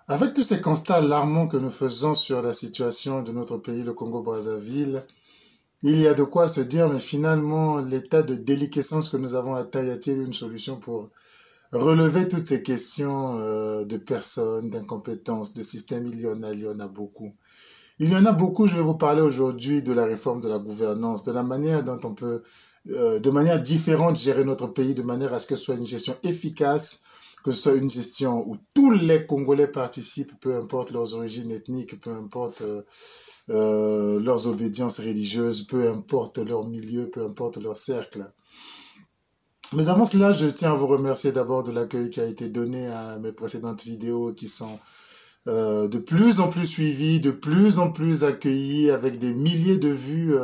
Avec tous ces constats alarmants que nous faisons sur la situation de notre pays, le Congo-Brazzaville, il y a de quoi se dire, mais finalement, l'état de déliquescence que nous avons atteint, y a-t-il une solution pour relever toutes ces questions de personnes, d'incompétences, de système? Il y en a beaucoup. Il y en a beaucoup, je vais vous parler aujourd'hui de la réforme de la gouvernance, de la manière dont on peut, de manière différente, gérer notre pays, de manière à ce que ce soit une gestion efficace, que ce soit une gestion où tous les Congolais participent, peu importe leurs origines ethniques, peu importe leurs obédiences religieuses, peu importe leur milieu, peu importe leur cercle. Mais avant cela, je tiens à vous remercier d'abord de l'accueil qui a été donné à mes précédentes vidéos qui sont de plus en plus suivies, de plus en plus accueillies, avec des milliers de vues,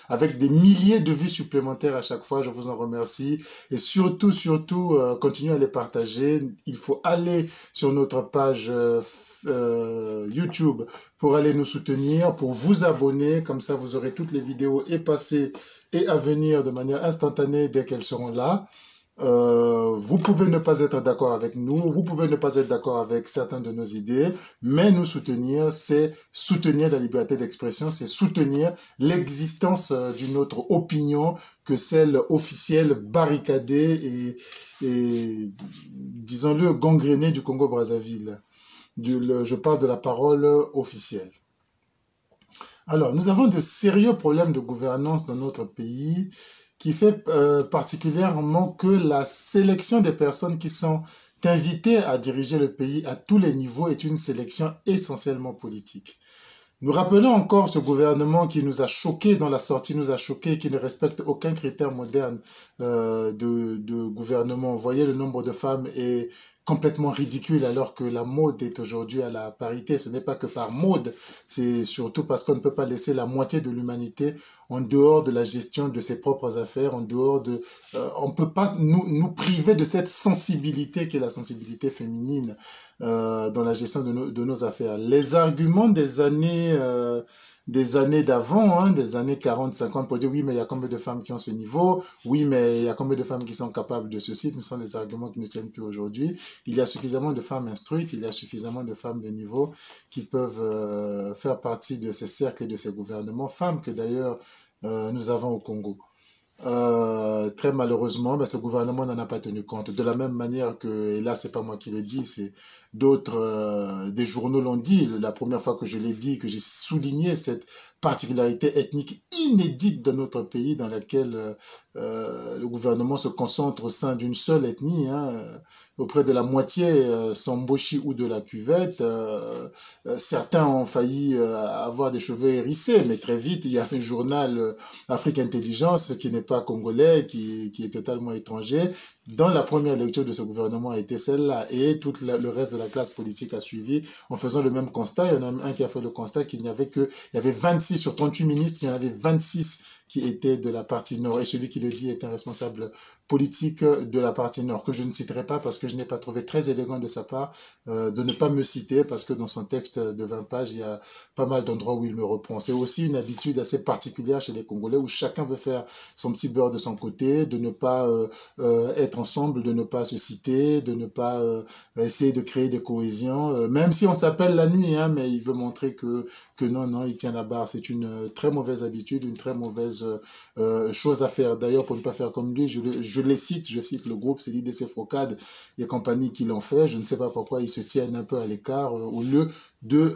avec des milliers de vues supplémentaires à chaque fois. Je vous en remercie. Et surtout, continuez à les partager. Il faut aller sur notre page YouTube pour aller nous soutenir, pour vous abonner. Comme ça, vous aurez toutes les vidéos et passées et à venir de manière instantanée dès qu'elles seront là. Vous pouvez ne pas être d'accord avec nous, vous pouvez ne pas être d'accord avec certaines de nos idées, mais nous soutenir, c'est soutenir la liberté d'expression, c'est soutenir l'existence d'une autre opinion que celle officielle, barricadée et disons-le, gangrénée du Congo-Brazzaville. Je parle de la parole officielle. Alors, nous avons de sérieux problèmes de gouvernance dans notre pays qui fait particulièrement que la sélection des personnes qui sont invitées à diriger le pays à tous les niveaux est une sélection essentiellement politique. Nous rappelons encore ce gouvernement qui nous a choqués dans la sortie, nous a choqués, qui ne respecte aucun critère moderne de gouvernement. Vous voyez, le nombre de femmes est complètement ridicule alors que la mode est aujourd'hui à la parité. Ce n'est pas que par mode, c'est surtout parce qu'on ne peut pas laisser la moitié de l'humanité en dehors de la gestion de ses propres affaires, en dehors de... on ne peut pas nous priver de cette sensibilité qui est la sensibilité féminine dans la gestion de nos affaires. Les arguments des années d'avant, hein, des années 40, 50, pour dire oui, mais il y a combien de femmes qui ont ce niveau, oui, mais il y a combien de femmes qui sont capables de ceci, ce sont des arguments qui ne tiennent plus aujourd'hui. Il y a suffisamment de femmes instruites, il y a suffisamment de femmes de niveau qui peuvent faire partie de ces cercles et de ces gouvernements, femmes que d'ailleurs nous avons au Congo. Très malheureusement, ben, ce gouvernement n'en a pas tenu compte. De la même manière que, et là c'est pas moi qui le dis, c'est d'autres, des journaux l'ont dit. La première fois que je l'ai dit, que j'ai souligné cette particularité ethnique inédite de notre pays, dans laquelle le gouvernement se concentre au sein d'une seule ethnie, hein, auprès de la moitié Samboshi ou de la cuvette. Certains ont failli avoir des cheveux hérissés, mais très vite il y a un journal Afrique Intelligence qui n'est pas congolais, qui est totalement étranger. Dans la première lecture de ce gouvernement a été celle-là, et tout le reste de la classe politique a suivi en faisant le même constat. Il y en a un qui a fait le constat qu'il n'y avait que, il y avait 26 sur 38 ministres, il y en avait 26 qui étaient de la partie nord, et celui qui le dit est un responsable politique de la partie nord, que je ne citerai pas parce que je n'ai pas trouvé très élégant de sa part de ne pas me citer, parce que dans son texte de 20 pages, il y a pas mal d'endroits où il me reprend. C'est aussi une habitude assez particulière chez les Congolais, où chacun veut faire son petit beurre de son côté, de ne pas être ensemble, de ne pas se citer, de ne pas essayer de créer des cohésions, même si on s'appelle la nuit, hein, mais il veut montrer que non, il tient la barre. C'est une très mauvaise habitude, une très mauvaise chose à faire. D'ailleurs, pour ne pas faire comme lui, je cite le groupe, c'est l'IDC Frocade et compagnie qui l'ont fait. Je ne sais pas pourquoi ils se tiennent un peu à l'écart au lieu de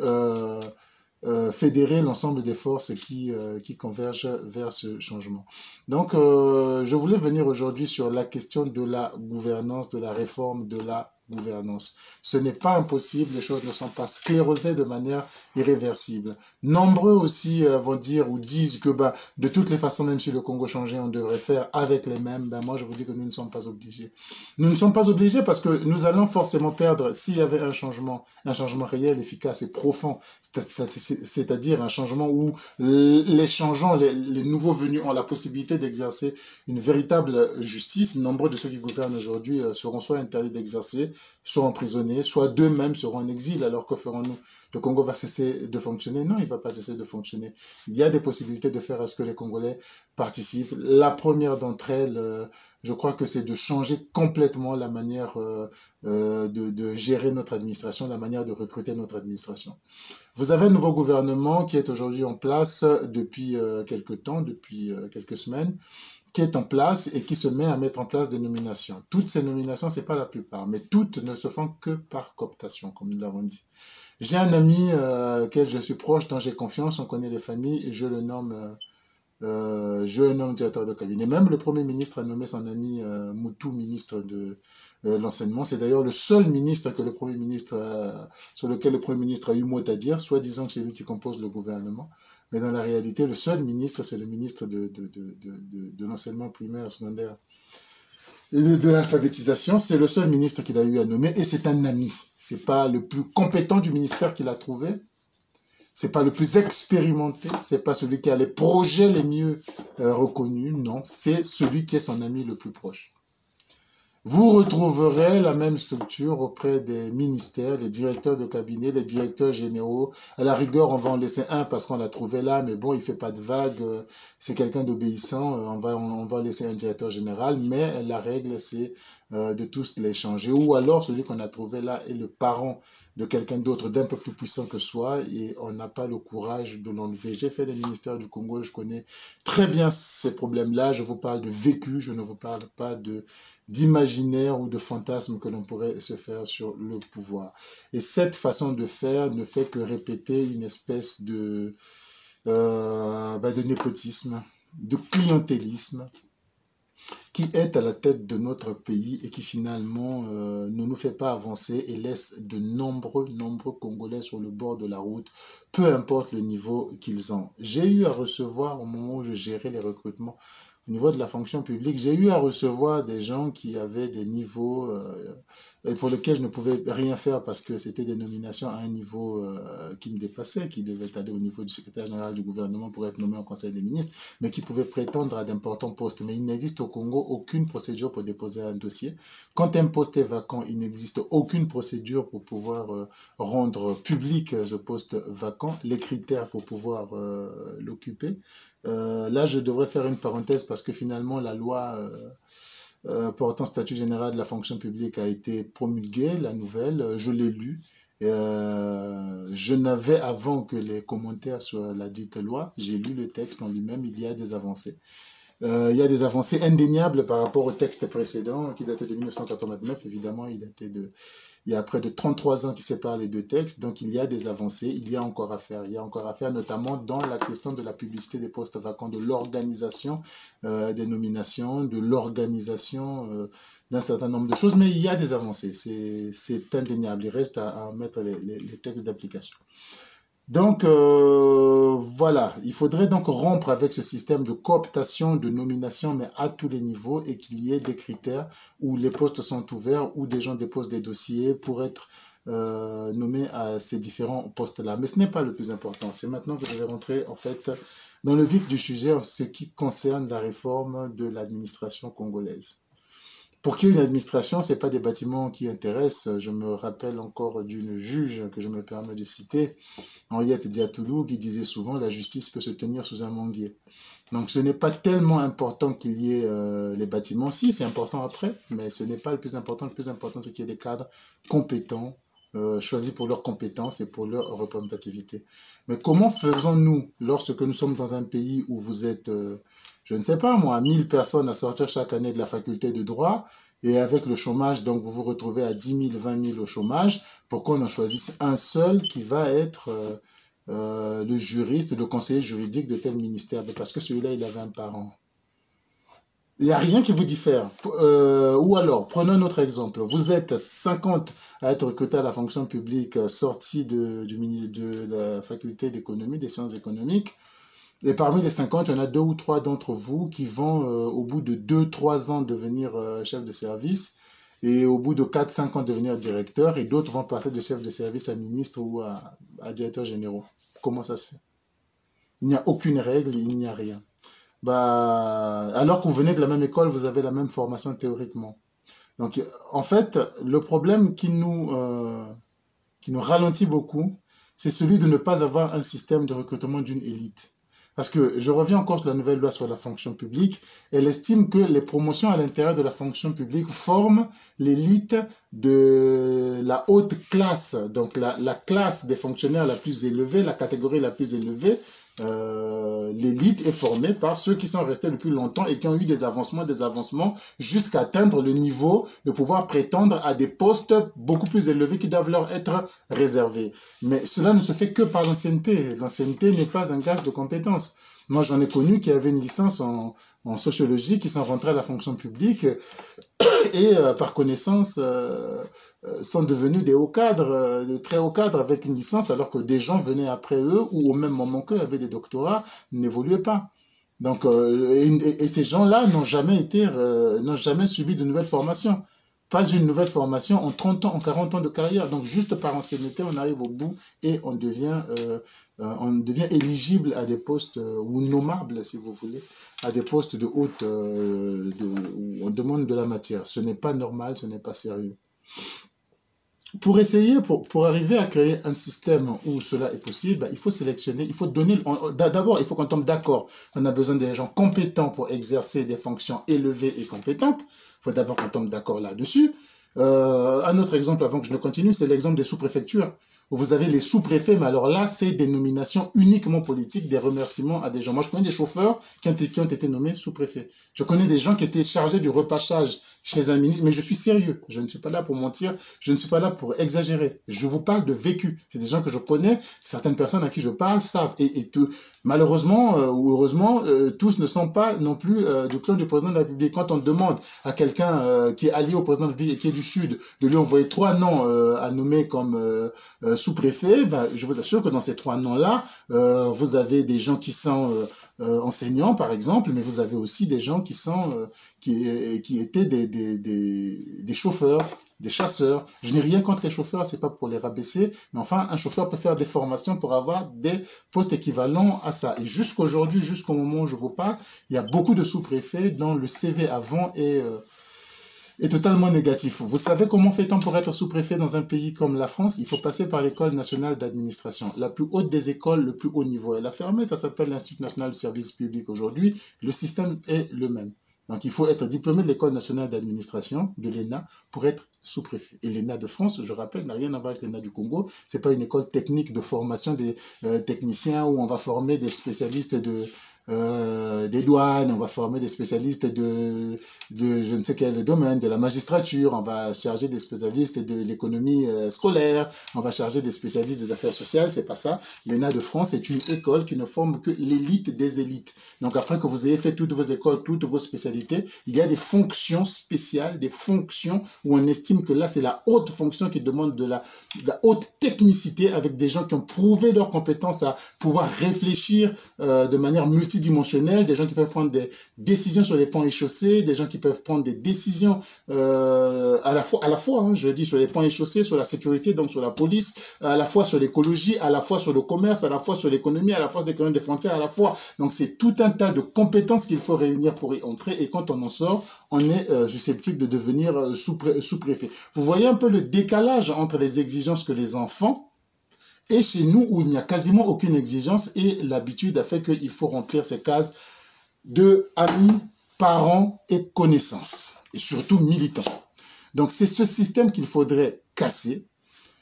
fédérer l'ensemble des forces qui convergent vers ce changement. Donc, je voulais venir aujourd'hui sur la question de la gouvernance, de la réforme de la gouvernance. Ce n'est pas impossible, les choses ne sont pas sclérosées de manière irréversible. Nombreux aussi vont dire ou disent que bah, de toutes les façons, même si le Congo changeait, on devrait faire avec les mêmes. Ben, moi, je vous dis que nous ne sommes pas obligés. Nous ne sommes pas obligés parce que nous allons forcément perdre, s'il y avait un changement réel, efficace et profond, c'est-à-dire un changement où les changeants, les nouveaux venus ont la possibilité d'exercer une véritable justice. Nombreux de ceux qui gouvernent aujourd'hui seront soit interdits d'exercer, soit emprisonnés, soit d'eux-mêmes seront en exil. Alors que ferons-nous? Le Congo va cesser de fonctionner? Non, il ne va pas cesser de fonctionner. Il y a des possibilités de faire à ce que les Congolais participent. La première d'entre elles, je crois que c'est de changer complètement la manière de gérer notre administration, la manière de recruter notre administration. Vous avez un nouveau gouvernement qui est aujourd'hui en place depuis quelques temps, depuis quelques semaines, qui est en place et qui se met à mettre en place des nominations. Toutes ces nominations, c'est pas la plupart, mais toutes ne se font que par cooptation, comme nous l'avons dit. J'ai un ami auquel je suis proche, dont j'ai confiance, on connaît les familles, je le nomme directeur de cabinet. Même le Premier ministre a nommé son ami Moutou ministre de l'enseignement. C'est d'ailleurs le seul ministre que le Premier ministre sur lequel le Premier ministre a eu mot à dire, soit disant que c'est lui qui compose le gouvernement. Mais dans la réalité, le seul ministre, c'est le ministre de l'enseignement primaire, secondaire et de l'alphabétisation. C'est le seul ministre qu'il a eu à nommer et c'est un ami. C'est pas le plus compétent du ministère qu'il a trouvé. C'est pas le plus expérimenté, c'est pas celui qui a les projets les mieux reconnus, non, c'est celui qui est son ami le plus proche. Vous retrouverez la même structure auprès des ministères, les directeurs de cabinet, les directeurs généraux. À la rigueur, on va en laisser un parce qu'on l'a trouvé là, mais bon, il fait pas de vagues, c'est quelqu'un d'obéissant, on va laisser un directeur général, mais la règle, c'est de tous les changer. Ou alors, celui qu'on a trouvé là est le parent de quelqu'un d'autre, d'un peu plus puissant que soi, et on n'a pas le courage de l'enlever. J'ai fait les ministères du Congo, je connais très bien ces problèmes-là, je vous parle de vécu, je ne vous parle pas d'imaginaire ou de fantasme que l'on pourrait se faire sur le pouvoir. Et cette façon de faire ne fait que répéter une espèce de népotisme, de clientélisme, qui est à la tête de notre pays et qui finalement ne nous fait pas avancer et laisse de nombreux Congolais sur le bord de la route, peu importe le niveau qu'ils ont. J'ai eu à recevoir, au moment où je gérais les recrutements, au niveau de la fonction publique, j'ai eu à recevoir des gens qui avaient des niveaux et pour lesquels je ne pouvais rien faire parce que c'était des nominations à un niveau qui me dépassait, qui devait aller au niveau du secrétaire général du gouvernement pour être nommé au Conseil des ministres, mais qui pouvaient prétendre à d'importants postes. Mais il n'existe au Congo aucune procédure pour déposer un dossier. Quand un poste est vacant, il n'existe aucune procédure pour pouvoir rendre public ce poste vacant, les critères pour pouvoir l'occuper. Là, je devrais faire une parenthèse parce que finalement, la loi portant statut général de la fonction publique a été promulguée, la nouvelle, je l'ai lue. Je n'avais, avant que les commentaires sur la dite loi, j'ai lu le texte en lui-même, il y a des avancées. Il y a des avancées indéniables par rapport au texte précédent qui datait de 1989, évidemment, il y a près de 33 ans qui séparent les deux textes, donc il y a des avancées, il y a encore à faire. Il y a encore à faire, notamment dans la question de la publicité des postes vacants, de l'organisation des nominations, de l'organisation d'un certain nombre de choses, mais il y a des avancées, c'est indéniable. Il reste à mettre les textes d'application. Donc, voilà, il faudrait donc rompre avec ce système de cooptation, de nomination, mais à tous les niveaux, et qu'il y ait des critères où les postes sont ouverts, où des gens déposent des dossiers pour être nommés à ces différents postes-là. Mais ce n'est pas le plus important. C'est maintenant que je vais rentrer, en fait, dans le vif du sujet en ce qui concerne la réforme de l'administration congolaise. Pour qu'il y ait une administration, ce n'est pas des bâtiments qui intéressent. Je me rappelle encore d'une juge que je me permets de citer, Henriette Diatoulou, qui disait souvent « la justice peut se tenir sous un manguier ». Donc ce n'est pas tellement important qu'il y ait les bâtiments. Si, c'est important après, mais ce n'est pas le plus important. Le plus important, c'est qu'il y ait des cadres compétents, choisis pour leurs compétences et pour leur représentativité. Mais comment faisons-nous lorsque nous sommes dans un pays où vous êtes... je ne sais pas moi, 1000 personnes à sortir chaque année de la faculté de droit, et avec le chômage, donc vous vous retrouvez à 10 000, 20 000 au chômage, pourquoi on en choisisse un seul qui va être le juriste, le conseiller juridique de tel ministère? Parce que celui-là, il avait un parent. Il n'y a rien qui vous diffère. Ou alors, prenons un autre exemple. Vous êtes 50 à être recruté à la fonction publique, sorti de la faculté d'économie, des sciences économiques. Et parmi les 50, il y en a 2 ou 3 d'entre vous qui vont, au bout de 2-3 ans, devenir chef de service, et au bout de 4-5 ans, devenir directeur, et d'autres vont passer de chef de service à ministre ou à directeur généraux. Comment ça se fait? Il n'y a aucune règle, il n'y a rien. Alors que vous venez de la même école, vous avez la même formation théoriquement. Donc, en fait, le problème qui nous ralentit beaucoup, c'est celui de ne pas avoir un système de recrutement d'une élite. Parce que je reviens encore sur la nouvelle loi sur la fonction publique. Elle estime que les promotions à l'intérieur de la fonction publique forment l'élite de la haute classe. Donc la classe des fonctionnaires la plus élevée, la catégorie la plus élevée, l'élite est formée par ceux qui sont restés le plus longtemps et qui ont eu des avancements jusqu'à atteindre le niveau de pouvoir prétendre à des postes beaucoup plus élevés qui doivent leur être réservés. Mais cela ne se fait que par l'ancienneté. L'ancienneté n'est pas un gage de compétence. Moi, j'en ai connu qui avaient une licence en sociologie, qui sont rentrés à la fonction publique et par connaissance sont devenus des hauts cadres, de très hauts cadres avec une licence, alors que des gens venaient après eux ou au même moment qu'eux avaient des doctorats, n'évoluaient pas. Donc, et ces gens-là n'ont jamais subi de nouvelles formations. Pas une nouvelle formation en 30 ans, en 40 ans de carrière. Donc, juste par ancienneté, on arrive au bout et on devient éligible à des postes, ou nommable, si vous voulez, à des postes de haute, où on demande de la matière. Ce n'est pas normal, ce n'est pas sérieux. Pour arriver à créer un système où cela est possible, il faut sélectionner, il faut donner, d'abord, il faut qu'on tombe d'accord. On a besoin des gens compétents pour exercer des fonctions élevées et compétentes. Il faut d'abord qu'on tombe d'accord là-dessus. Un autre exemple, avant que je ne continue, c'est l'exemple des sous-préfectures. Vous avez les sous-préfets, mais alors là, c'est des nominations uniquement politiques, des remerciements à des gens. Moi, je connais des chauffeurs qui ont été nommés sous-préfets. Je connais des gens qui étaient chargés du repâchage chez un ministre, mais je suis sérieux. Je ne suis pas là pour mentir, je ne suis pas là pour exagérer. Je vous parle de vécu. C'est des gens que je connais, certaines personnes à qui je parle savent. Et tout, malheureusement ou heureusement, tous ne sont pas non plus du clan du président de la République. Quand on demande à quelqu'un qui est allié au président de la République et qui est du Sud de lui envoyer 3 noms à nommer comme sous-préfet, je vous assure que dans ces 3 noms-là, vous avez des gens qui sont enseignants, par exemple, mais vous avez aussi des gens qui sont qui étaient des chauffeurs, des chasseurs. Je n'ai rien contre les chauffeurs, c'est pas pour les rabaisser, mais enfin, un chauffeur peut faire des formations pour avoir des postes équivalents à ça. Et jusqu'aujourd'hui, jusqu'au moment où je vous parle, il y a beaucoup de sous-préfets dont le CV avant est totalement négatif. Vous savez comment fait-on pour être sous-préfet dans un pays comme la France? Il faut passer par l'École nationale d'administration. La plus haute des écoles, le plus haut niveau. Elle a fermé, ça s'appelle l'Institut national du service public aujourd'hui. Le système est le même. Donc, il faut être diplômé de l'École nationale d'administration, de l'ENA, pour être sous-préfet. Et l'ENA de France, je rappelle, n'a rien à voir avec l'ENA du Congo. C'est pas une école technique de formation des techniciens où on va former des spécialistes des douanes, on va former des spécialistes de je ne sais quel domaine, de la magistrature, on va charger des spécialistes de l'économie scolaire, on va charger des spécialistes des affaires sociales, c'est pas ça. L'ENA de France est une école qui ne forme que l'élite des élites. Donc après que vous ayez fait toutes vos écoles, toutes vos spécialités, il y a des fonctions spéciales, des fonctions où on estime que là c'est la haute fonction qui demande de la haute technicité avec des gens qui ont prouvé leurs compétences à pouvoir réfléchir de manière multidimensionnelle, des gens qui peuvent prendre des décisions sur les ponts et chaussées, des gens qui peuvent prendre des décisions à la fois hein, je dis sur les ponts et chaussées, sur la sécurité, donc sur la police, à la fois sur l'écologie, à la fois sur le commerce, à la fois sur l'économie, à la fois sur l'économie des frontières, à la fois. Donc c'est tout un tas de compétences qu'il faut réunir pour y entrer et quand on en sort, on est susceptible de devenir sous-préfet. Vous voyez un peu le décalage entre les exigences que les enfants et chez nous, où il n'y a quasiment aucune exigence, et l'habitude a fait qu'il faut remplir ces cases de amis, parents et connaissances, et surtout militants. Donc c'est ce système qu'il faudrait casser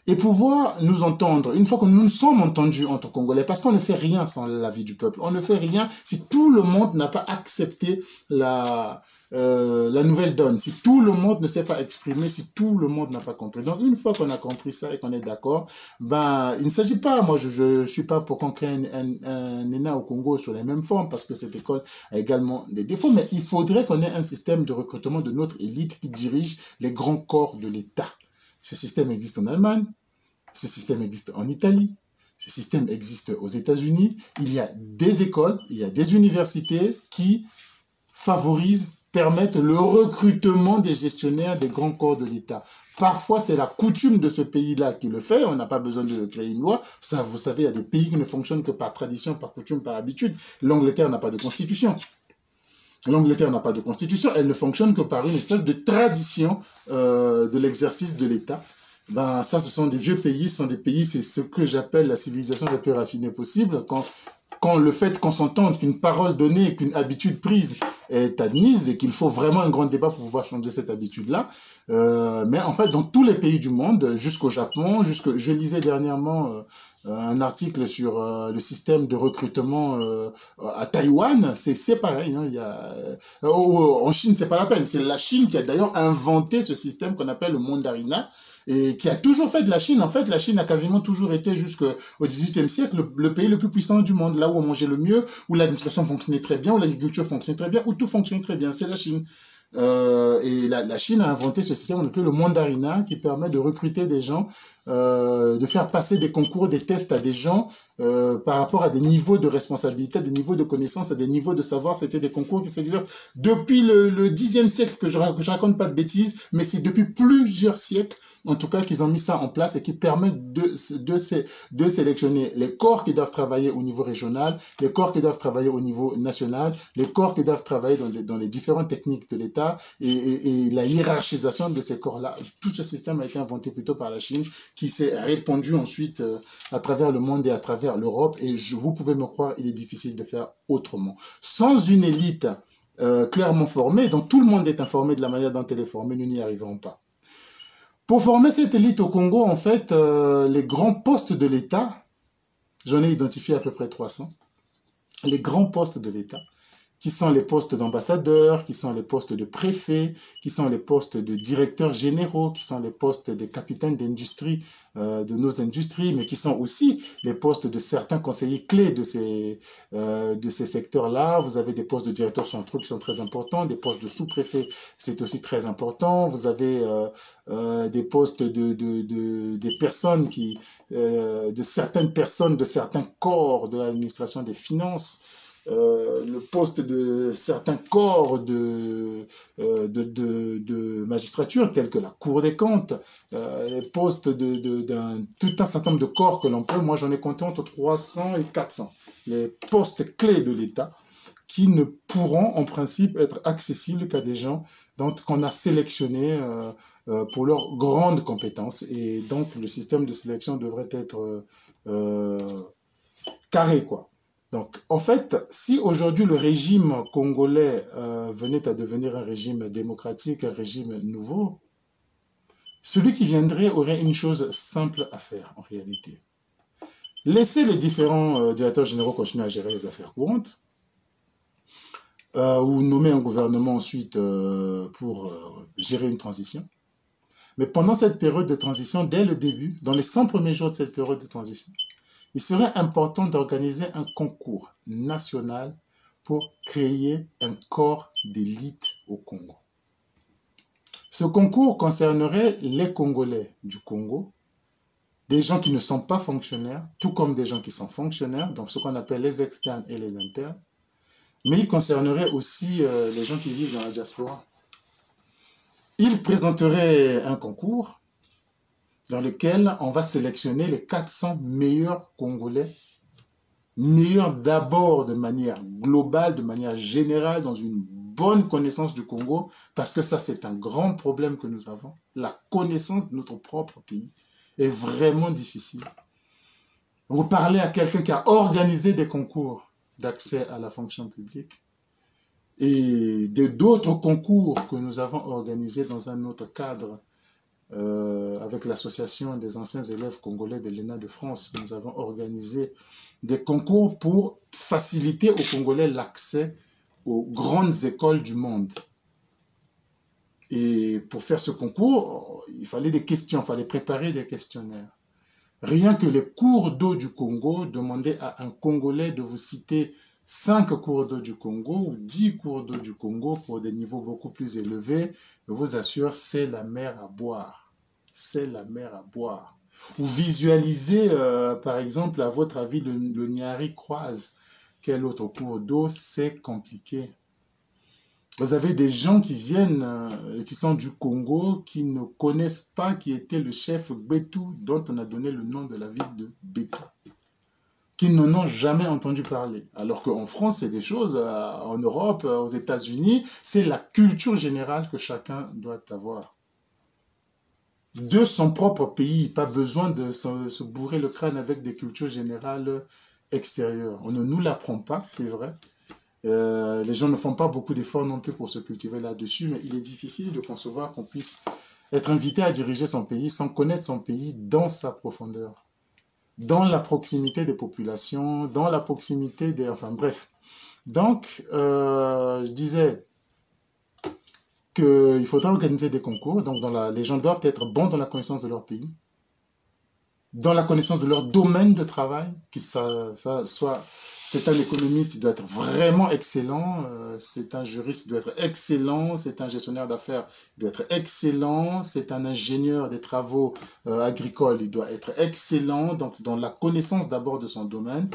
et pouvoir nous entendre, une fois que nous nous sommes entendus entre Congolais, parce qu'on ne fait rien sans l'avis du peuple, on ne fait rien si tout le monde n'a pas accepté la nouvelle donne, si tout le monde ne s'est pas exprimé, si tout le monde n'a pas compris. Donc une fois qu'on a compris ça et qu'on est d'accord, il ne s'agit pas, moi je suis pas pour qu'on crée un ENA au Congo sur les mêmes formes, parce que cette école a également des défauts, mais il faudrait qu'on ait un système de recrutement de notre élite qui dirige les grands corps de l'État. Ce système existe en Allemagne, ce système existe en Italie, ce système existe aux États-Unis. Il y a des écoles, il y a des universités qui favorisent, permettent le recrutement des gestionnaires des grands corps de l'État. Parfois, c'est la coutume de ce pays-là qui le fait. On n'a pas besoin de créer une loi. Ça, vous savez, il y a des pays qui ne fonctionnent que par tradition, par coutume, par habitude. L'Angleterre n'a pas de constitution. L'Angleterre n'a pas de constitution, elle ne fonctionne que par une espèce de tradition de l'exercice de l'État. Ben, ça, ce sont des vieux pays, ce sont des pays, c'est ce que j'appelle la civilisation la plus raffinée possible. Quand le fait qu'on s'entende qu'une parole donnée, qu'une habitude prise est admise et qu'il faut vraiment un grand débat pour pouvoir changer cette habitude-là. Mais en fait, dans tous les pays du monde, jusqu'au Japon, je lisais dernièrement un article sur le système de recrutement à Taïwan, c'est pareil. Hein, en Chine, c'est pas la peine. C'est la Chine qui a d'ailleurs inventé ce système qu'on appelle le mandarinat et qui a toujours fait de la Chine. En fait, la Chine a quasiment toujours été jusqu'au XVIIIe siècle le pays le plus puissant du monde, là où on mangeait le mieux, où l'administration fonctionnait très bien, où l'agriculture fonctionnait très bien, où tout fonctionnait très bien. C'est la Chine. Et la Chine a inventé ce système qu'on appelle le mandarinat qui permet de recruter des gens, de faire passer des concours, des tests à des gens par rapport à des niveaux de responsabilité, à des niveaux de connaissance, à des niveaux de savoir. C'était des concours qui s'exercent depuis le Xe siècle, que je raconte pas de bêtises, mais c'est depuis plusieurs siècles en tout cas qu'ils ont mis ça en place et qui permettent de sélectionner les corps qui doivent travailler au niveau régional, les corps qui doivent travailler au niveau national, les corps qui doivent travailler dans les différentes techniques de l'État et la hiérarchisation de ces corps-là. Tout ce système a été inventé plutôt par la Chine qui s'est répandu ensuite à travers le monde et à travers l'Europe et vous pouvez me croire, il est difficile de faire autrement. Sans une élite clairement formée, dont tout le monde est informé de la manière dont elle est formée, nous n'y arriverons pas. Pour former cette élite au Congo, en fait, les grands postes de l'État, j'en ai identifié à peu près 300, les grands postes de l'État, qui sont les postes d'ambassadeurs, qui sont les postes de préfets, qui sont les postes de directeurs généraux, qui sont les postes des capitaines d'industrie, de nos industries, mais qui sont aussi les postes de certains conseillers clés de ces secteurs-là. Vous avez des postes de directeurs centraux qui sont très importants, des postes de sous-préfets, c'est aussi très important. Vous avez des postes des personnes de certaines personnes, de certains corps de l'administration des finances, le poste de certains corps de magistrature, tels que la Cour des comptes, les postes tout un certain nombre de corps que l'on peut, moi j'en ai compté entre 300 et 400, les postes clés de l'État qui ne pourront en principe être accessibles qu'à des gens qu'on a sélectionnés pour leurs grandes compétences. Et donc le système de sélection devrait être carré, quoi. Donc, en fait, si aujourd'hui le régime congolais venait à devenir un régime démocratique, un régime nouveau, celui qui viendrait aurait une chose simple à faire, en réalité. Laisser les différents directeurs généraux continuer à gérer les affaires courantes, ou nommer un gouvernement ensuite pour gérer une transition. Mais pendant cette période de transition, dès le début, dans les 100 premiers jours de cette période de transition, il serait important d'organiser un concours national pour créer un corps d'élite au Congo. Ce concours concernerait les Congolais du Congo, des gens qui ne sont pas fonctionnaires, tout comme des gens qui sont fonctionnaires, donc ce qu'on appelle les externes et les internes, mais il concernerait aussi les gens qui vivent dans la diaspora. Il présenterait un concours dans lequel on va sélectionner les 400 meilleurs Congolais, meilleurs d'abord de manière globale, de manière générale, dans une bonne connaissance du Congo, parce que ça c'est un grand problème que nous avons. La connaissance de notre propre pays est vraiment difficile. Vous parlez à quelqu'un qui a organisé des concours d'accès à la fonction publique et d'autres concours que nous avons organisés dans un autre cadre, avec l'association des anciens élèves congolais de l'ENA de France, nous avons organisé des concours pour faciliter aux Congolais l'accès aux grandes écoles du monde. Et pour faire ce concours, il fallait des questions, il fallait préparer des questionnaires. Rien que les cours d'eau du Congo, demander à un Congolais de vous citer 5 cours d'eau du Congo ou 10 cours d'eau du Congo pour des niveaux beaucoup plus élevés, je vous assure, c'est la mer à boire. C'est la mer à boire. Ou visualisez, par exemple, à votre avis, le Niari croise. Quel autre cours d'eau? C'est compliqué. Vous avez des gens qui viennent, qui sont du Congo, qui ne connaissent pas qui était le chef Bétou, dont on a donné le nom de la ville de Bétou. qui n'en ont jamais entendu parler. Alors qu'en France, c'est des choses, en Europe, aux États-Unis, c'est la culture générale que chacun doit avoir. De son propre pays, pas besoin de se bourrer le crâne avec des cultures générales extérieures. On ne nous l'apprend pas, c'est vrai. Les gens ne font pas beaucoup d'efforts non plus pour se cultiver là-dessus, mais il est difficile de concevoir qu'on puisse être invité à diriger son pays sans connaître son pays dans sa profondeur, dans la proximité des populations, dans la proximité des... Enfin bref. Donc, je disais qu'il faudra organiser des concours. Donc, les gens doivent être bons dans la connaissance de leur pays, dans la connaissance de leur domaine de travail, c'est un économiste, il doit être vraiment excellent, c'est un juriste, il doit être excellent, c'est un gestionnaire d'affaires, il doit être excellent, c'est un ingénieur des travaux agricoles, il doit être excellent, donc dans la connaissance d'abord de son domaine,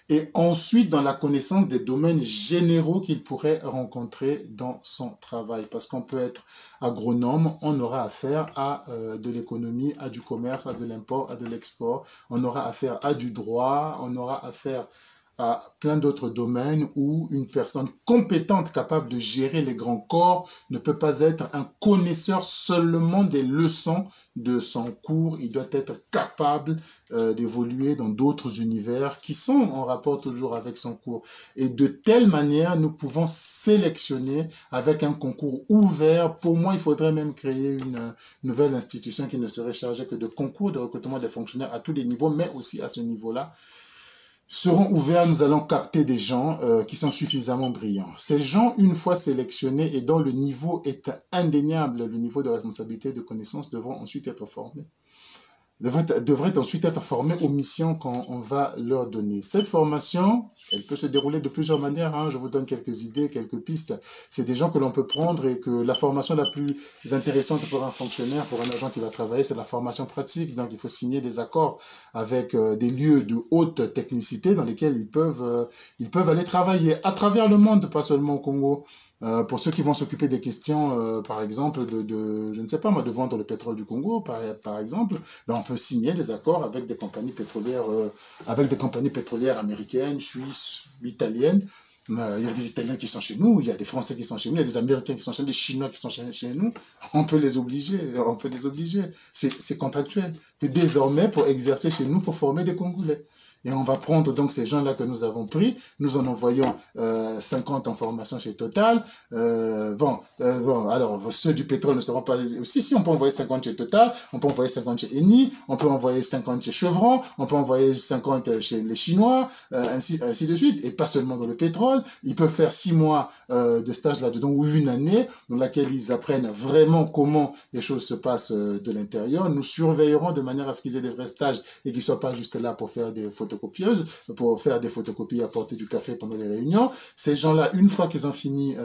et ensuite dans la connaissance des domaines généraux qu'il pourrait rencontrer dans son travail. Parce qu'on peut être agronome, on aura affaire à de l'économie, à du commerce, à de l'import, à de l'export, on aura affaire à du droit, on aura affaire à plein d'autres domaines où une personne compétente, capable de gérer les grands corps, ne peut pas être un connaisseur seulement des leçons de son cours. Il doit être capable d'évoluer dans d'autres univers qui sont en rapport toujours avec son cours. Et de telle manière, nous pouvons sélectionner avec un concours ouvert. Pour moi, il faudrait même créer une nouvelle institution qui ne serait chargée que de concours de recrutement des fonctionnaires à tous les niveaux, mais aussi à ce niveau-là, seront ouverts, nous allons capter des gens qui sont suffisamment brillants. Ces gens, une fois sélectionnés et dont le niveau est indéniable, le niveau de responsabilité et de connaissance, devront ensuite être formés. Devraient ensuite être formés aux missions qu'on va leur donner. Cette formation, elle peut se dérouler de plusieurs manières, hein. Je vous donne quelques idées, quelques pistes. C'est des gens que l'on peut prendre et que la formation la plus intéressante pour un fonctionnaire, pour un agent qui va travailler, c'est la formation pratique. Donc, il faut signer des accords avec des lieux de haute technicité dans lesquels ils peuvent aller travailler à travers le monde, pas seulement au Congo. Pour ceux qui vont s'occuper des questions, par exemple, je ne sais pas moi, de vendre le pétrole du Congo, par exemple, ben on peut signer des accords avec des compagnies pétrolières, américaines, suisses, italiennes. Il y a des Italiens qui sont chez nous, il y a des Français qui sont chez nous, il y a des Américains qui sont chez nous, des Chinois qui sont chez nous. On peut les obliger, C'est contractuel. Et désormais, pour exercer chez nous, il faut former des Congolais. Et on va prendre donc ces gens-là que nous avons pris, nous en envoyons 50 en formation chez Total. Alors ceux du pétrole ne seront pas... Si, on peut envoyer 50 chez Total, on peut envoyer 50 chez Eni, on peut envoyer 50 chez Chevron, on peut envoyer 50 chez les Chinois, ainsi de suite. Et pas seulement dans le pétrole, ils peuvent faire 6 mois de stage là-dedans ou une année dans laquelle ils apprennent vraiment comment les choses se passent de l'intérieur. Nous surveillerons de manière à ce qu'ils aient des vrais stages et qu'ils ne soient pas juste là pour faire des photocopieuses, pour faire des photocopies, apporter du café pendant les réunions. Ces gens-là, une fois qu'ils ont fini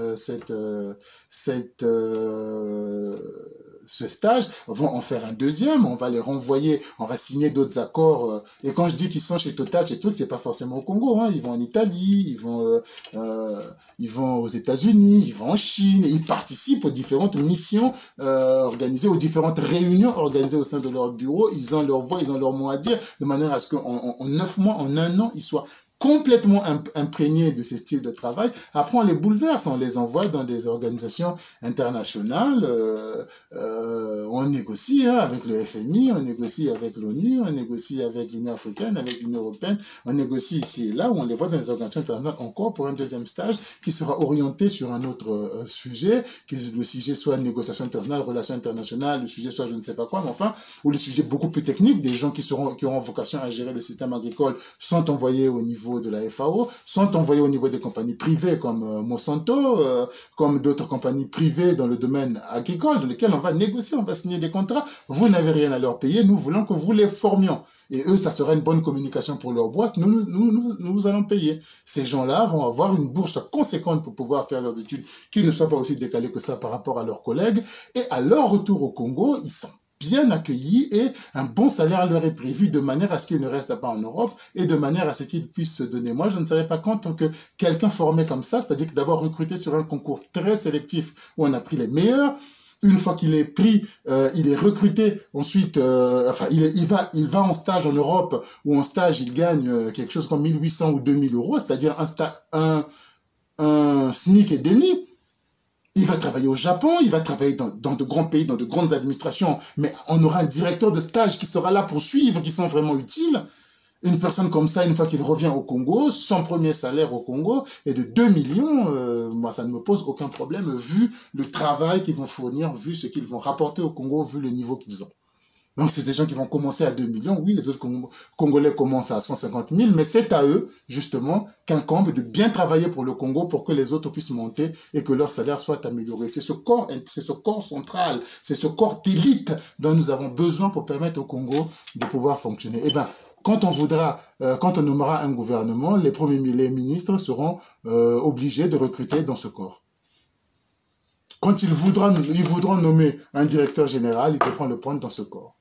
ce stage, vont en faire un deuxième, on va les renvoyer, on va signer d'autres accords. Et quand je dis qu'ils sont chez Total, c'est pas forcément au Congo, hein. Ils vont en Italie, ils vont aux États-Unis, ils vont en Chine, et ils participent aux différentes missions organisées, aux différentes réunions organisées au sein de leur bureau. Ils ont leur voix, ils ont leur mot à dire, de manière à ce qu'en 9 mois, en un an, ils soient complètement imprégnés de ces styles de travail. Après, on les bouleverse, on les envoie dans des organisations internationales, on négocie avec le FMI, on négocie avec l'ONU, on négocie avec l'Union africaine, avec l'Union européenne, on négocie ici et là, où on les voit dans des organisations internationales encore pour un deuxième stage qui sera orienté sur un autre sujet, que le sujet soit négociation internationale, relations internationales, le sujet soit je ne sais pas quoi, mais enfin, ou le sujet beaucoup plus technique, des gens qui auront vocation à gérer le système agricole sont envoyés au niveau de la FAO, sont envoyés au niveau des compagnies privées comme Monsanto, comme d'autres compagnies privées dans le domaine agricole, dans lesquelles on va négocier, on va signer des contrats. Vous n'avez rien à leur payer, nous voulons que vous les formions. Et eux, ça sera une bonne communication pour leur boîte, nous allons payer. Ces gens-là vont avoir une bourse conséquente pour pouvoir faire leurs études, qui ne soient pas aussi décalées que ça par rapport à leurs collègues. Et à leur retour au Congo, ils sont bien accueillis et un bon salaire leur est prévu de manière à ce qu'ils ne restent pas en Europe et de manière à ce qu'ils puissent se donner. Moi, je ne savais pas qu'en tant que quelqu'un formé comme ça, c'est-à-dire que d'abord recruté sur un concours très sélectif où on a pris les meilleurs, Une fois qu'il est pris, il est recruté. Ensuite, il va en stage en Europe, où en stage, il gagne quelque chose comme 1800 ou 2000 euros, c'est-à-dire un SMIC et demi. Il va travailler au Japon, il va travailler dans de grands pays, dans de grandes administrations, mais on aura un directeur de stage qui sera là pour suivre, qui sont vraiment utiles. Une personne comme ça, une fois qu'il revient au Congo, son premier salaire au Congo est de 2 millions. Moi, ça ne me pose aucun problème, vu le travail qu'ils vont fournir, vu ce qu'ils vont rapporter au Congo, vu le niveau qu'ils ont. Donc, c'est des gens qui vont commencer à 2 millions. Oui, les autres Congolais commencent à 150 000, mais c'est à eux, justement, qu'incombe de bien travailler pour le Congo pour que les autres puissent monter et que leur salaire soit amélioré. C'est ce corps central, c'est ce corps d'élite dont nous avons besoin pour permettre au Congo de pouvoir fonctionner. Eh bien, quand on nommera un gouvernement, les ministres seront obligés de recruter dans ce corps. Quand ils voudront nommer un directeur général, ils devront le prendre dans ce corps.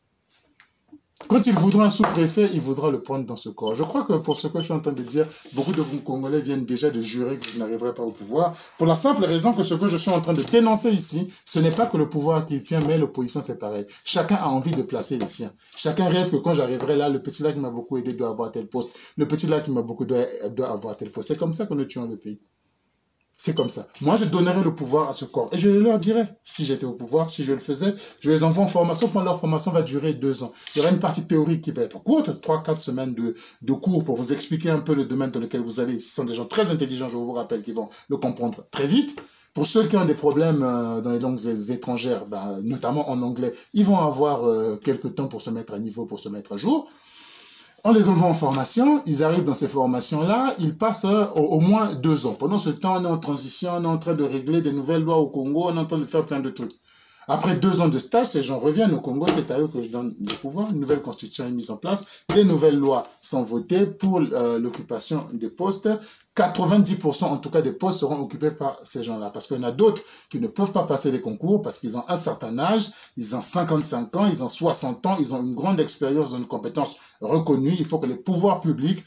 Quand il voudra un sous-préfet, il voudra le prendre dans ce corps. Je crois que pour ce que je suis en train de dire, beaucoup de Congolais viennent déjà de jurer que je n'arriverai pas au pouvoir, pour la simple raison que ce que je suis en train de dénoncer ici, ce n'est pas que le pouvoir qui tient, mais l'opposition, c'est pareil. Chacun a envie de placer les siens. Chacun rêve que quand j'arriverai là, le petit là qui m'a beaucoup aidé doit avoir tel poste. Le petit là qui m'a beaucoup doit avoir tel poste. C'est comme ça que nous tuons le pays. C'est comme ça. Moi, je donnerais le pouvoir à ce corps. Et je leur dirais, si j'étais au pouvoir, si je le faisais, je les envoie en formation. Pendant leur formation va durer 2 ans. Il y aura une partie théorique qui va être courte, 3-4 semaines de cours pour vous expliquer un peu le domaine dans lequel vous allez. Ce sont des gens très intelligents, je vous rappelle, qui vont le comprendre très vite. Pour ceux qui ont des problèmes dans les langues étrangères, notamment en anglais, ils vont avoir quelques temps pour se mettre à niveau, pour se mettre à jour. On les envoie en formation, ils arrivent dans ces formations-là, ils passent au moins 2 ans. Pendant ce temps, on est en transition, on est en train de régler des nouvelles lois au Congo, on est en train de faire plein de trucs. Après 2 ans de stage, ces gens reviennent au Congo, c'est à eux que je donne le pouvoir. Une nouvelle constitution est mise en place, des nouvelles lois sont votées pour l'occupation des postes. 90% en tout cas des postes seront occupés par ces gens-là. Parce qu'il y en a d'autres qui ne peuvent pas passer les concours parce qu'ils ont un certain âge, ils ont 55 ans, ils ont 60 ans, ils ont une grande expérience, une compétence reconnue. Il faut que les pouvoirs publics,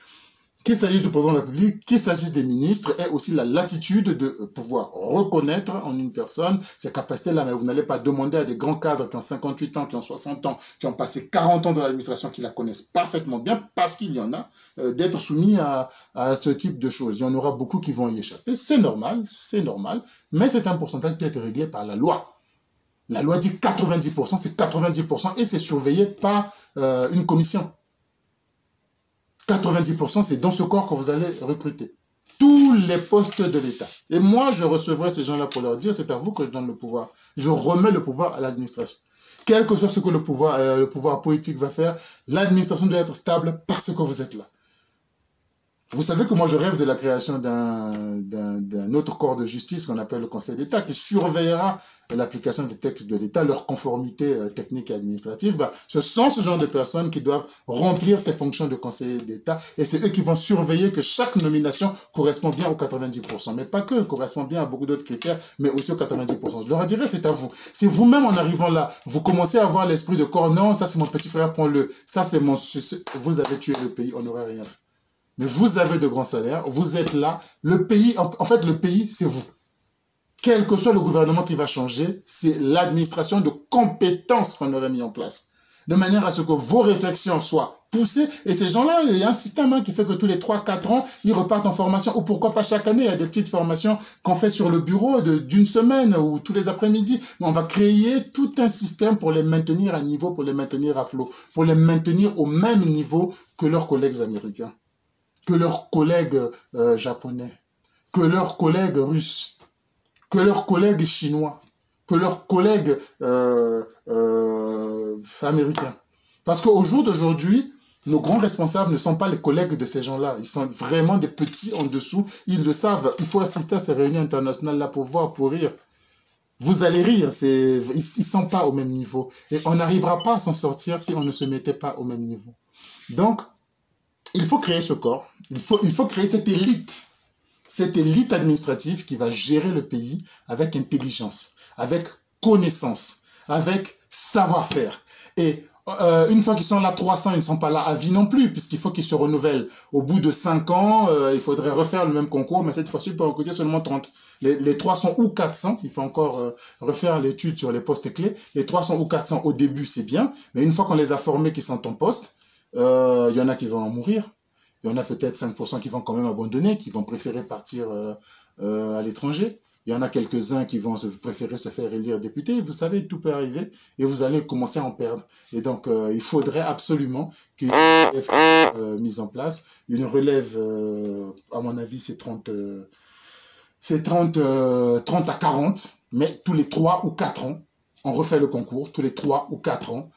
qu'il s'agisse du président de la République, qu'il s'agisse des ministres, aient aussi la latitude de pouvoir reconnaître en une personne ces capacités-là. Mais vous n'allez pas demander à des grands cadres qui ont 58 ans, qui ont 60 ans, qui ont passé 40 ans dans l'administration, qui la connaissent parfaitement bien, parce qu'il y en a, d'être soumis à ce type de choses. Il y en aura beaucoup qui vont y échapper. C'est normal, mais c'est un pourcentage qui doit être réglé par la loi. La loi dit 90%, c'est 90% et c'est surveillé par une commission. 90%, c'est dans ce corps que vous allez recruter. Tous les postes de l'État. Et moi, je recevrai ces gens-là pour leur dire, c'est à vous que je donne le pouvoir. Je remets le pouvoir à l'administration. Quel que soit ce que le pouvoir politique va faire, l'administration doit être stable parce que vous êtes là. Vous savez que moi, je rêve de la création d'un autre corps de justice qu'on appelle le Conseil d'État qui surveillera l'application des textes de l'État, leur conformité technique et administrative. Ce sont ce genre de personnes qui doivent remplir ces fonctions de conseiller d'État et c'est eux qui vont surveiller que chaque nomination correspond bien aux 90%. Mais pas que, correspond bien à beaucoup d'autres critères, mais aussi aux 90%. Je leur dirais, c'est à vous. Si vous-même, en arrivant là, vous commencez à avoir l'esprit de corps, non, ça c'est mon petit frère, prends-le, ça c'est mon... Vous avez tué le pays, on n'aurait rien fait. Mais vous avez de grands salaires, vous êtes là. Le pays, en fait, le pays, c'est vous. Quel que soit le gouvernement qui va changer, c'est l'administration de compétences qu'on aurait mis en place. De manière à ce que vos réflexions soient poussées. Et ces gens-là, il y a un système qui fait que tous les 3-4 ans, ils repartent en formation. Ou pourquoi pas chaque année, il y a des petites formations qu'on fait sur le bureau d'une semaine ou tous les après-midi. Mais on va créer tout un système pour les maintenir à niveau, pour les maintenir à flot, pour les maintenir au même niveau que leurs collègues américains, que leurs collègues japonais, que leurs collègues russes, que leurs collègues chinois, que leurs collègues américains. Parce qu'au jour d'aujourd'hui, nos grands responsables ne sont pas les collègues de ces gens-là. Ils sont vraiment des petits en dessous. Ils le savent. Il faut assister à ces réunions internationales-là pour voir, pour rire. Vous allez rire. Ils ne sont pas au même niveau. Et on n'arrivera pas à s'en sortir si on ne se mettait pas au même niveau. Donc, il faut créer ce corps, il faut créer cette élite administrative qui va gérer le pays avec intelligence, avec connaissance, avec savoir-faire. Et une fois qu'ils sont là 300, ils ne sont pas là à vie non plus, puisqu'il faut qu'ils se renouvellent. Au bout de 5 ans, il faudrait refaire le même concours, mais cette fois-ci, pour recruter seulement 30. Les 300 ou 400, il faut encore refaire l'étude sur les postes clés. Les 300 ou 400 au début, c'est bien, mais une fois qu'on les a formés qui sont en poste, il y en a qui vont en mourir. Il y en a peut-être 5% qui vont quand même abandonner, qui vont préférer partir à l'étranger. Il y en a quelques-uns qui vont préférer se faire élire député. Vous savez, tout peut arriver et vous allez commencer à en perdre. Et donc, il faudrait absolument qu'il y ait une relève mise en place. Une relève, à mon avis, c'est 30 à 40, mais tous les 3 ou 4 ans, on refait le concours, tous les 3 ou 4 ans,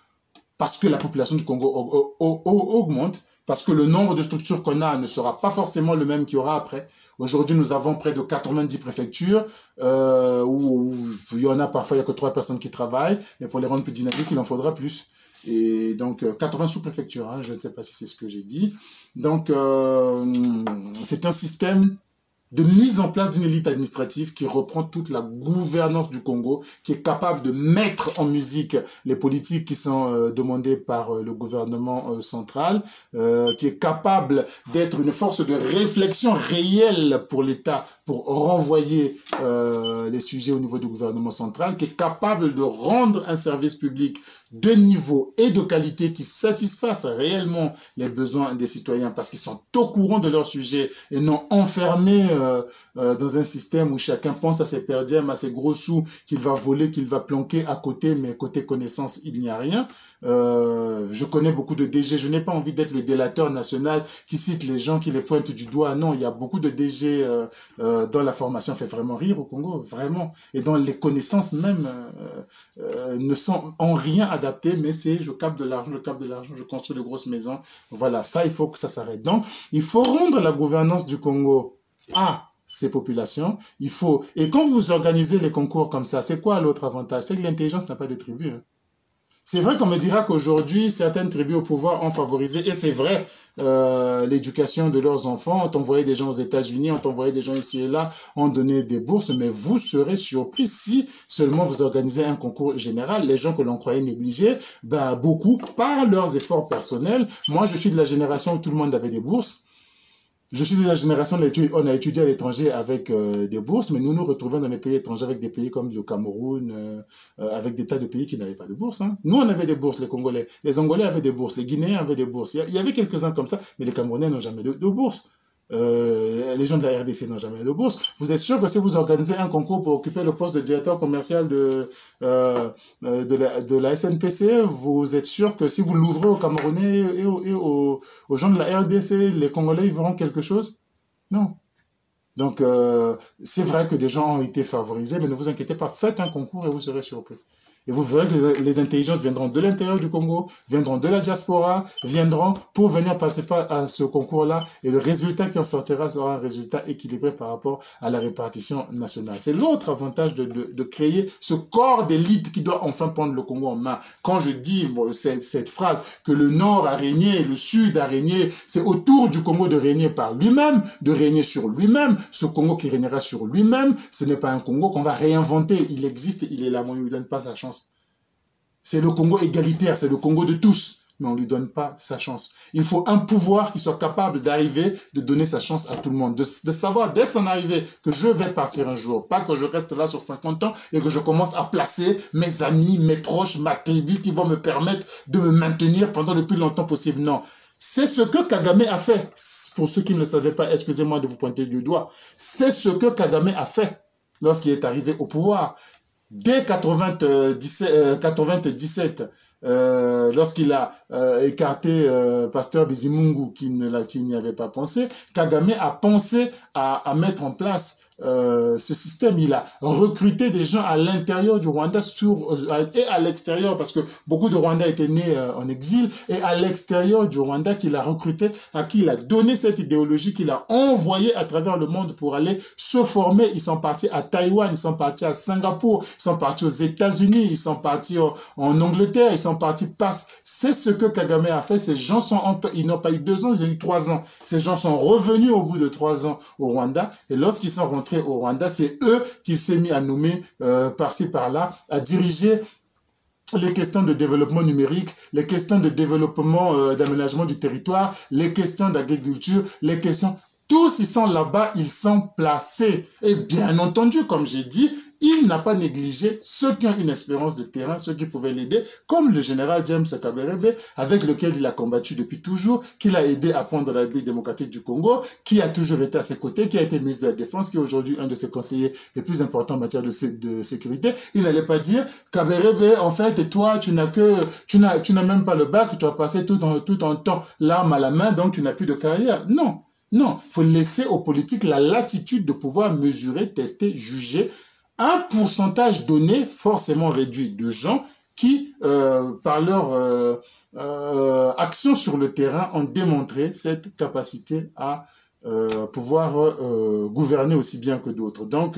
parce que la population du Congo augmente, parce que le nombre de structures qu'on a ne sera pas forcément le même qu'il y aura après. Aujourd'hui, nous avons près de 90 préfectures, où il y en a parfois, il n'y a que 3 personnes qui travaillent, mais pour les rendre plus dynamiques, il en faudra plus. Et donc, 80 sous-préfectures, hein, je ne sais pas si c'est ce que j'ai dit. Donc, c'est un système de mise en place d'une élite administrative qui reprend toute la gouvernance du Congo, qui est capable de mettre en musique les politiques qui sont demandées par le gouvernement central, qui est capable d'être une force de réflexion réelle pour l'État, pour renvoyer les sujets au niveau du gouvernement central, qui est capable de rendre un service public de niveau et de qualité qui satisfasse réellement les besoins des citoyens parce qu'ils sont au courant de leur sujet et non enfermés dans un système où chacun pense à ses perdièmes, à ses gros sous qu'il va voler, qu'il va planquer à côté, mais côté connaissance, il n'y a rien. Je connais beaucoup de DG, je n'ai pas envie d'être le délateur national qui cite les gens, qui les pointe du doigt. Non, il y a beaucoup de DG dont la formation fait vraiment rire au Congo, vraiment. Et dont les connaissances même ne sont en rien adaptées, mais c'est je capte de l'argent, je construis de grosses maisons. Voilà, ça, il faut que ça s'arrête. Donc, il faut rendre la gouvernance du Congo à ces populations. Il faut... Et quand vous organisez les concours comme ça, c'est quoi l'autre avantage? C'est que l'intelligence n'a pas de tribu. Hein. C'est vrai qu'on me dira qu'aujourd'hui, certaines tribus au pouvoir ont favorisé, et c'est vrai, l'éducation de leurs enfants, ont envoyé des gens aux États-Unis, ont envoyé des gens ici et là, ont donné des bourses, mais vous serez surpris si seulement vous organisez un concours général. Les gens que l'on croyait négligés, ben, beaucoup, par leurs efforts personnels. Moi, je suis de la génération où tout le monde avait des bourses. Je suis de la génération où on a étudié à l'étranger avec des bourses, mais nous nous retrouvons dans les pays étrangers avec des pays comme le Cameroun, avec des tas de pays qui n'avaient pas de bourse. Hein. Nous, on avait des bourses, les Congolais. Les Angolais avaient des bourses, les Guinéens avaient des bourses. Il y avait quelques-uns comme ça, mais les Camerounais n'ont jamais de bourse. Les gens de la RDC n'ont jamais de bourse. Vous êtes sûr que si vous organisez un concours pour occuper le poste de directeur commercial de la SNPC, vous êtes sûr que si vous l'ouvrez aux Camerounais et aux gens de la RDC, les Congolais, ils verront quelque chose? Non. Donc, c'est vrai que des gens ont été favorisés, mais ne vous inquiétez pas, faites un concours et vous serez surpris. Et vous verrez que les intelligences viendront de l'intérieur du Congo, viendront de la diaspora, viendront pour venir participer à ce concours-là. Et le résultat qui en sortira sera un résultat équilibré par rapport à la répartition nationale. C'est l'autre avantage de créer ce corps d'élite qui doit enfin prendre le Congo en main. Quand je dis cette phrase, que le Nord a régné, le Sud a régné, c'est autour du Congo de régner par lui-même, de régner sur lui-même. Ce Congo qui régnera sur lui-même, ce n'est pas un Congo qu'on va réinventer. Il existe, il est là, mais on ne lui donne pas sa chance. C'est le Congo égalitaire, c'est le Congo de tous, mais on ne lui donne pas sa chance. Il faut un pouvoir qui soit capable d'arriver, de donner sa chance à tout le monde, de savoir dès son arrivée que je vais partir un jour, pas que je reste là sur 50 ans et que je commence à placer mes amis, mes proches, ma tribu qui vont me permettre de me maintenir pendant le plus longtemps possible. Non. C'est ce que Kagame a fait. Pour ceux qui ne le savaient pas, excusez-moi de vous pointer du doigt. C'est ce que Kagame a fait lorsqu'il est arrivé au pouvoir. Dès 97, lorsqu'il a écarté Pasteur Bizimungu qui n'y avait pas pensé, Kagame a pensé à mettre en place ce système. Il a recruté des gens à l'intérieur du Rwanda et à l'extérieur, parce que beaucoup de Rwandais étaient nés en exil, et à l'extérieur du Rwanda qu'il a recruté, à qui il a donné cette idéologie, qu'il a envoyé à travers le monde pour aller se former. Ils sont partis à Taïwan, ils sont partis à Singapour, ils sont partis aux États-Unis, ils sont partis en Angleterre, ils sont partis parce c'est ce que Kagame a fait. Ces gens ils n'ont pas eu 2 ans, ils ont eu 3 ans. Ces gens sont revenus au bout de 3 ans au Rwanda, et lorsqu'ils sont rentrés au Rwanda, c'est eux qu'il s'est mis à nommer par-ci par-là, à diriger les questions de développement numérique, les questions de développement d'aménagement du territoire, les questions d'agriculture, les questions... Tous, ils sont là-bas, ils sont placés. Et bien entendu, comme j'ai dit, il n'a pas négligé ceux qui ont une expérience de terrain, ceux qui pouvaient l'aider, comme le général James Kabarebe, avec lequel il a combattu depuis toujours, qui l'a aidé à prendre la République démocratique du Congo, qui a toujours été à ses côtés, qui a été ministre de la Défense, qui est aujourd'hui un de ses conseillers les plus importants en matière de sécurité. Il n'allait pas dire, Kabarebe, en fait, toi, tu n'as même pas le bac, tu as passé tout ton temps l'arme à la main, donc tu n'as plus de carrière. Non. Non, il faut laisser aux politiques la latitude de pouvoir mesurer, tester, juger un pourcentage donné, forcément réduit, de gens qui, par leur action sur le terrain, ont démontré cette capacité à pouvoir gouverner aussi bien que d'autres. Donc,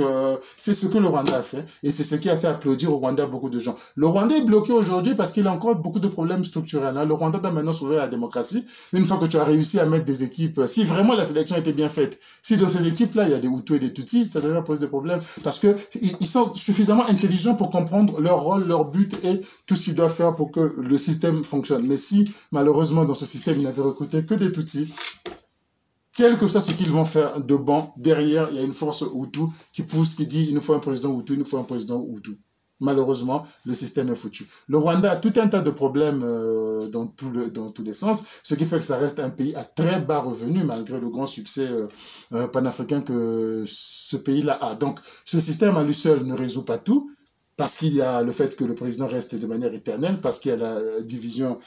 c'est ce que le Rwanda a fait et c'est ce qui a fait applaudir au Rwanda beaucoup de gens. Le Rwanda est bloqué aujourd'hui parce qu'il a encore beaucoup de problèmes structurels. Hein. Le Rwanda doit maintenant s'ouvrir à la démocratie. Une fois que tu as réussi à mettre des équipes, si vraiment la sélection était bien faite, si dans ces équipes-là, il y a des Hutus et des Tutsis, ça devrait poser des problèmes parce que ils sont suffisamment intelligents pour comprendre leur rôle, leur but et tout ce qu'ils doivent faire pour que le système fonctionne. Mais si, malheureusement, dans ce système, ils n'avaient recruté que des Tutsis, quel que soit ce qu'ils vont faire de bon, derrière, il y a une force Hutu qui pousse, qui dit il nous faut un président Hutu, il nous faut un président Hutu. Malheureusement, le système est foutu. Le Rwanda a tout un tas de problèmes dans tous les sens, ce qui fait que ça reste un pays à très bas revenus, malgré le grand succès panafricain que ce pays-là a. Donc, ce système à lui seul ne résout pas tout, parce qu'il y a le fait que le président reste de manière éternelle, parce qu'il y a la division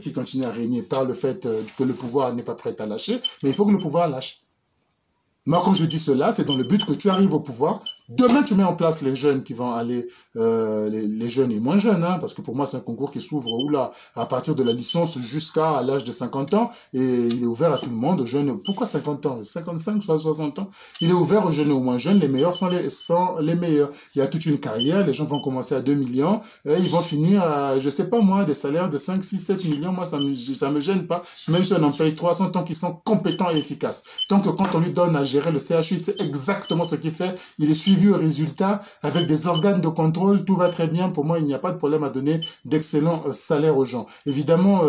qui continue à régner par le fait que le pouvoir n'est pas prêt à lâcher, mais il faut que le pouvoir lâche. Moi, quand je dis cela, c'est dans le but que tu arrives au pouvoir. Demain, tu mets en place les jeunes qui vont aller, les jeunes et moins jeunes, hein, parce que pour moi, c'est un concours qui s'ouvre à partir de la licence jusqu'à l'âge de 50 ans, et il est ouvert à tout le monde, aux jeunes. Pourquoi 50 ans? 55, soit 60 ans. Il est ouvert aux jeunes et aux moins jeunes, les meilleurs sont les meilleurs. Il y a toute une carrière, les gens vont commencer à 2 millions, et ils vont finir à, je sais pas moi, des salaires de 5, 6, 7 millions. Moi, ça me gêne pas, même si on en paye 300 tant qu'ils sont compétents et efficaces. Donc, quand on lui donne à gérer le CHU, il sait exactement ce qu'il fait, il est suivi au résultat, avec des organes de contrôle, tout va très bien. Pour moi, il n'y a pas de problème à donner d'excellents salaires aux gens. Évidemment,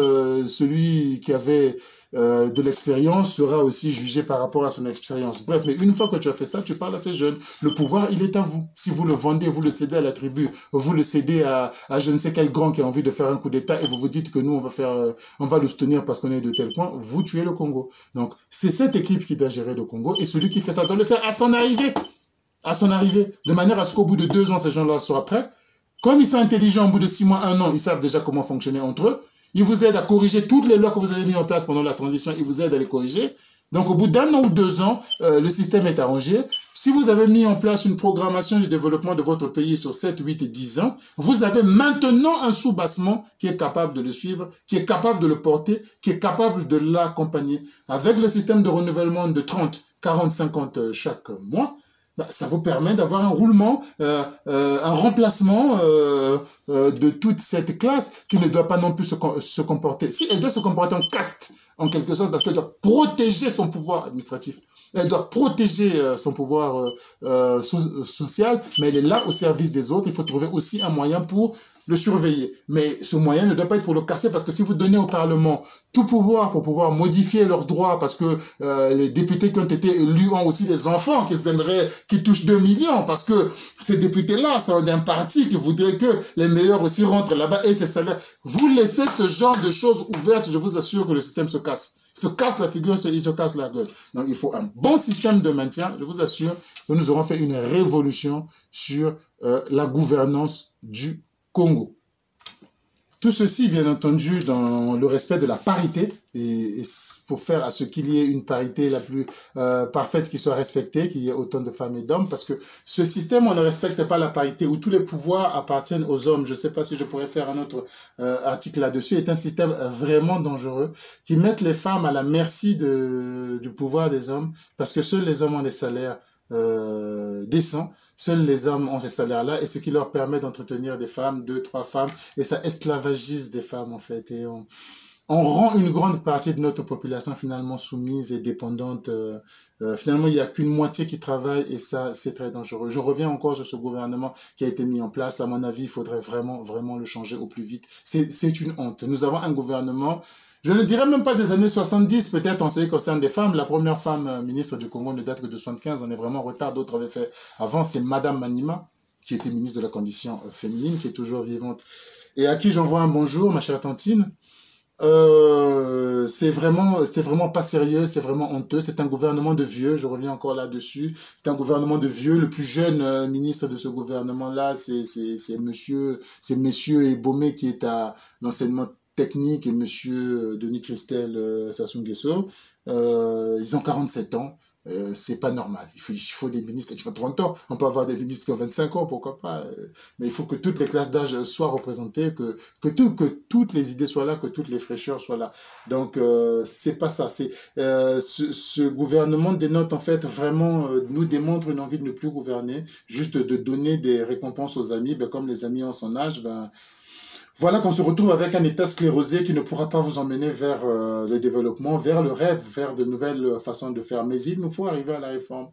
celui qui avait de l'expérience sera aussi jugé par rapport à son expérience. Bref, mais une fois que tu as fait ça, tu parles à ces jeunes. Le pouvoir, il est à vous. Si vous le vendez, vous le cédez à la tribu, vous le cédez à je ne sais quel grand qui a envie de faire un coup d'État et vous vous dites que nous, on va le soutenir parce qu'on est de tel point, vous tuez le Congo. Donc, c'est cette équipe qui doit gérer le Congo et celui qui fait ça doit le faire à son arrivée. À son arrivée, de manière à ce qu'au bout de 2 ans, ces gens-là soient prêts. Comme ils sont intelligents, au bout de 6 mois, 1 an, ils savent déjà comment fonctionner entre eux. Ils vous aident à corriger toutes les lois que vous avez mises en place pendant la transition, ils vous aident à les corriger. Donc au bout d'1 an ou 2 ans, le système est arrangé. Si vous avez mis en place une programmation du développement de votre pays sur 7, 8 et 10 ans, vous avez maintenant un soubassement qui est capable de le suivre, qui est capable de le porter, qui est capable de l'accompagner. Avec le système de renouvellement de 30, 40, 50 chaque mois, ça vous permet d'avoir un roulement, un remplacement de toute cette classe qui ne doit pas non plus se comporter. Si elle doit se comporter en caste, en quelque sorte, parce qu'elle doit protéger son pouvoir administratif. Elle doit protéger son pouvoir social, mais elle est là au service des autres. Il faut trouver aussi un moyen pour le surveiller. Mais ce moyen ne doit pas être pour le casser, parce que si vous donnez au Parlement tout pouvoir pour pouvoir modifier leurs droits, parce que les députés qui ont été élus ont aussi des enfants qui touchent 2 millions, parce que ces députés-là sont d'un parti qui voudrait que les meilleurs aussi rentrent là-bas et ces salaires. Vous laissez ce genre de choses ouvertes, je vous assure que le système se casse. Il se casse la figure, il se casse la gueule. Donc il faut un bon système de maintien. Je vous assure que nous aurons fait une révolution sur la gouvernance du Congo. Tout ceci, bien entendu, dans le respect de la parité, et pour faire à ce qu'il y ait une parité la plus parfaite qui soit respectée, qu'il y ait autant de femmes et d'hommes, parce que ce système, on ne respecte pas la parité, où tous les pouvoirs appartiennent aux hommes. Je ne sais pas si je pourrais faire un autre article là-dessus. C'est un système vraiment dangereux, qui met les femmes à la merci du pouvoir des hommes, parce que seuls les hommes ont des salaires décents. Seuls les hommes ont ces salaires-là et ce qui leur permet d'entretenir des femmes, 2, 3 femmes, et ça esclavagise des femmes en fait. Et on rend une grande partie de notre population finalement soumise et dépendante. Finalement, il n'y a qu'une moitié qui travaille et ça, c'est très dangereux. Je reviens encore sur ce gouvernement qui a été mis en place. À mon avis, il faudrait vraiment, vraiment le changer au plus vite. C'est une honte. Nous avons un gouvernement Je ne dirais même pas des années 70, peut-être en ce qui concerne des femmes. La première femme ministre du Congo ne date que de 75, on est vraiment en retard, d'autres avaient fait avant, c'est Madame Manima, qui était ministre de la Condition féminine, qui est toujours vivante, et à qui j'envoie un bonjour, ma chère Tantine. C'est vraiment pas sérieux, c'est vraiment honteux. C'est un gouvernement de vieux, je reviens encore là-dessus. C'est un gouvernement de vieux. Le plus jeune ministre de ce gouvernement-là, c'est Monsieur Ebomé qui est à l'enseignement technique et Monsieur Denis Christel Sassou Nguesso. Ils ont 47 ans. C'est pas normal. Il faut des ministres qui ont 30 ans. On peut avoir des ministres qui ont 25 ans, pourquoi pas. Mais il faut que toutes les classes d'âge soient représentées, que toutes les idées soient là, que toutes les fraîcheurs soient là. Donc, c'est pas ça. Ce gouvernement dénote en fait vraiment, nous démontre une envie de ne plus gouverner, juste de donner des récompenses aux amis. Ben, comme les amis ont son âge, ben, voilà qu'on se retrouve avec un État sclérosé qui ne pourra pas vous emmener vers le développement, vers le rêve, vers de nouvelles façons de faire. Mais il nous faut arriver à la réforme.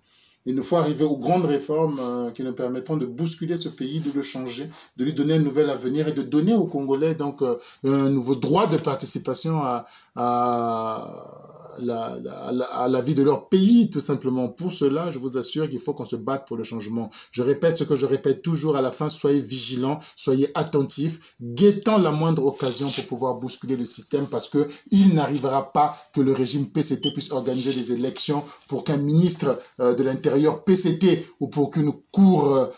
Il nous faut arriver aux grandes réformes qui nous permettront de bousculer ce pays, de le changer, de lui donner un nouvel avenir et de donner aux Congolais donc un nouveau droit de participation à la vie de leur pays, tout simplement. Pour cela, je vous assure qu'il faut qu'on se batte pour le changement. Je répète ce que je répète toujours à la fin, soyez vigilants, soyez attentifs, guettant la moindre occasion pour pouvoir bousculer le système parce que il n'arrivera pas que le régime PCT puisse organiser des élections pour qu'un ministre de l'Intérieur PCT ou pour qu'une cour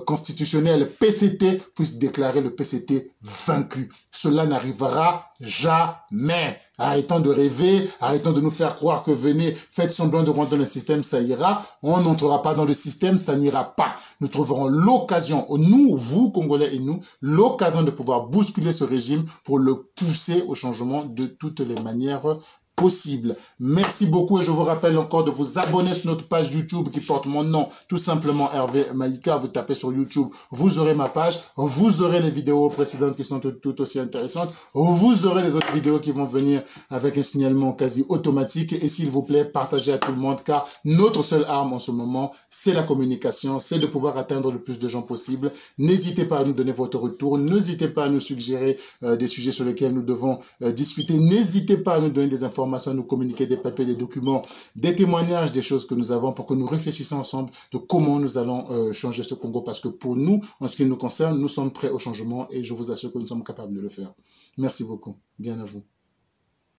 constitutionnelle PCT puisse déclarer le PCT vaincu. Cela n'arrivera jamais. Arrêtons de rêver, arrêtons de nous faire croire que venez, faites semblant de rentrer dans le système, ça ira. On n'entrera pas dans le système, ça n'ira pas. Nous trouverons l'occasion, nous, vous, Congolais et nous, l'occasion de pouvoir bousculer ce régime pour le pousser au changement de toutes les manières possible. Merci beaucoup et je vous rappelle encore de vous abonner sur notre page YouTube qui porte mon nom, tout simplement Hervé Maïka. Vous tapez sur YouTube, vous aurez ma page, vous aurez les vidéos précédentes qui sont tout aussi intéressantes, vous aurez les autres vidéos qui vont venir avec un signalement quasi automatique et s'il vous plaît, partagez à tout le monde car notre seule arme en ce moment, c'est la communication, c'est de pouvoir atteindre le plus de gens possible. N'hésitez pas à nous donner votre retour, n'hésitez pas à nous suggérer des sujets sur lesquels nous devons discuter, n'hésitez pas à nous donner des informations, à nous communiquer des papiers, des documents, des témoignages, des choses que nous avons pour que nous réfléchissions ensemble de comment nous allons changer ce Congo parce que pour nous, en ce qui nous concerne, nous sommes prêts au changement et je vous assure que nous sommes capables de le faire. Merci beaucoup. Bien à vous.